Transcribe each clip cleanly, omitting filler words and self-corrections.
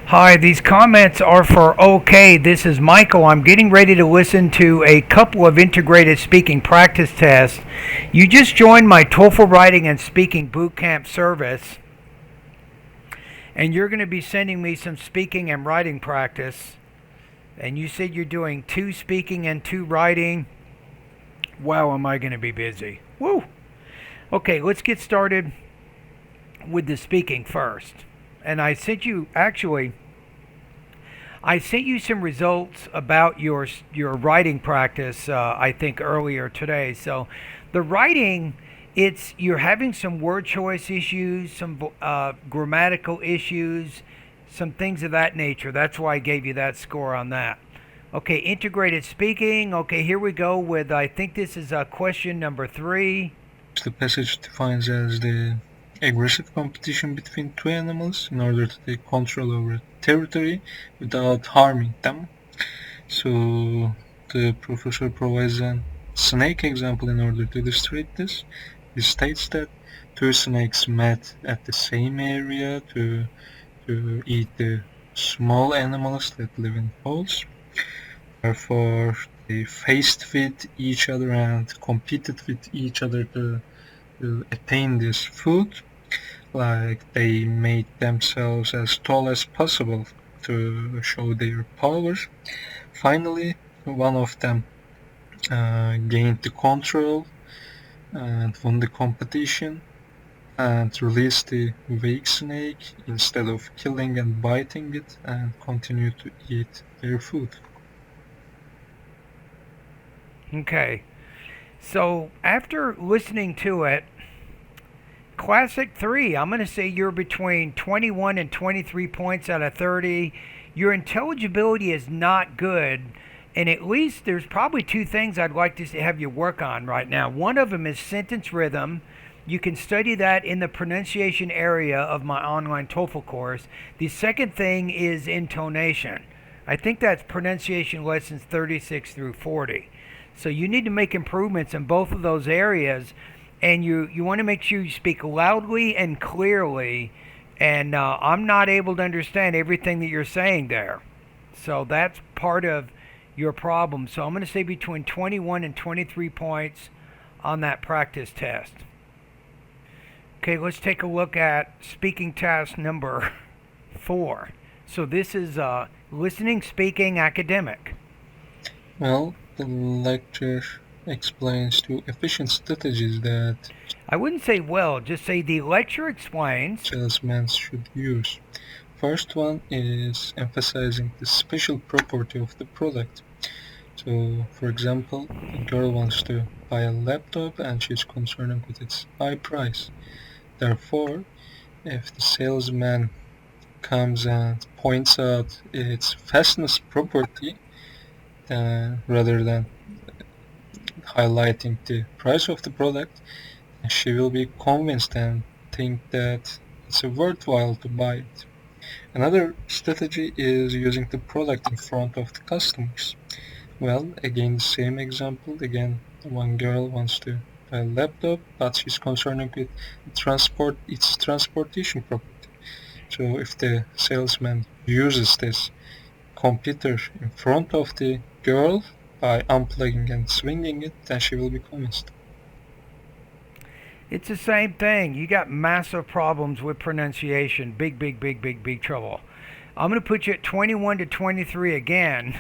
Hi, these comments are for OK. This is Michael. I'm getting ready to listen to a couple of integrated speaking practice tests. You just joined my TOEFL writing and speaking bootcamp service, and you're going to be sending me some speaking and writing practice. And you said you're doing 2 speaking and 2 writing. Wow, am I going to be busy. Woo! Okay, let's get started with the speaking first. And I sent you some results about your writing practice. I think earlier today. So, the writing, you're having some word choice issues, some grammatical issues, some things of that nature. That's why I gave you that score on that. Okay, integrated speaking. Okay, here we go with. I think this is question number 3. The passage defines as the aggressive competition between two animals in order to take control over territory without harming them. So the professor provides a snake example in order to illustrate this. He states that two snakes met at the same area to eat the small animals that live in holes. Therefore, they faced with each other and competed with each other to attain this food. Like they made themselves as tall as possible to show their powers. Finally, one of them gained the control and won the competition and released the weak snake instead of killing and biting it and continued to eat their food. Okay. So after listening to it, Classic 3, I'm going to say you're between 21 and 23 points out of 30. Your intelligibility is not good. And at least there's probably 2 things I'd like to have you work on right now. One of them is sentence rhythm. You can study that in the pronunciation area of my online TOEFL course. The second thing is intonation. I think that's pronunciation lessons 36 through 40. So you need to make improvements in both of those areas, and you want to make sure you speak loudly and clearly. And I'm not able to understand everything that you're saying there. So that's part of your problem. So I'm going to say between 21 and 23 points on that practice test. Okay, let's take a look at speaking task number 4. So this is listening, speaking, academic. Well, the lecture explains 2 efficient strategies that I wouldn't say just say the lecture explains. salesmen should use. First one is emphasizing the special property of the product. So, for example, a girl wants to buy a laptop and she's concerned with its high price. Therefore, if the salesman comes and points out its fastness property, then rather than highlighting the price of the product, she will be convinced and think that it's worthwhile to buy it. Another strategy is using the product in front of the customers. Well, again, the same example. Again, one girl wants to buy a laptop, but she's concerned with its transportation property. So if the salesman uses this computer in front of the girl by unplugging and swinging it, then she will be convinced. It's the same thing. You got massive problems with pronunciation. Big, big, big, big, big trouble. I'm going to put you at 21 to 23 again.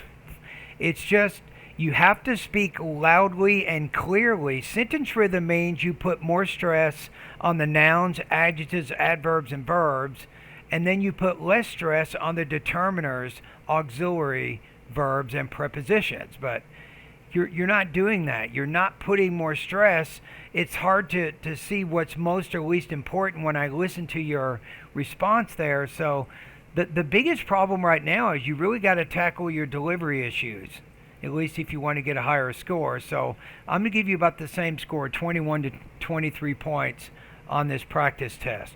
It's just you have to speak loudly and clearly. Sentence rhythm means you put more stress on the nouns, adjectives, adverbs, and verbs, and then you put less stress on the determiners, auxiliary verbs, and prepositions. But you're not doing that. You're not putting more stress. It's hard to see what's most or least important when I listen to your response there. So the biggest problem right now is you really got to tackle your delivery issues, at least if you want to get a higher score. So I'm going to give you about the same score, 21 to 23 points on this practice test.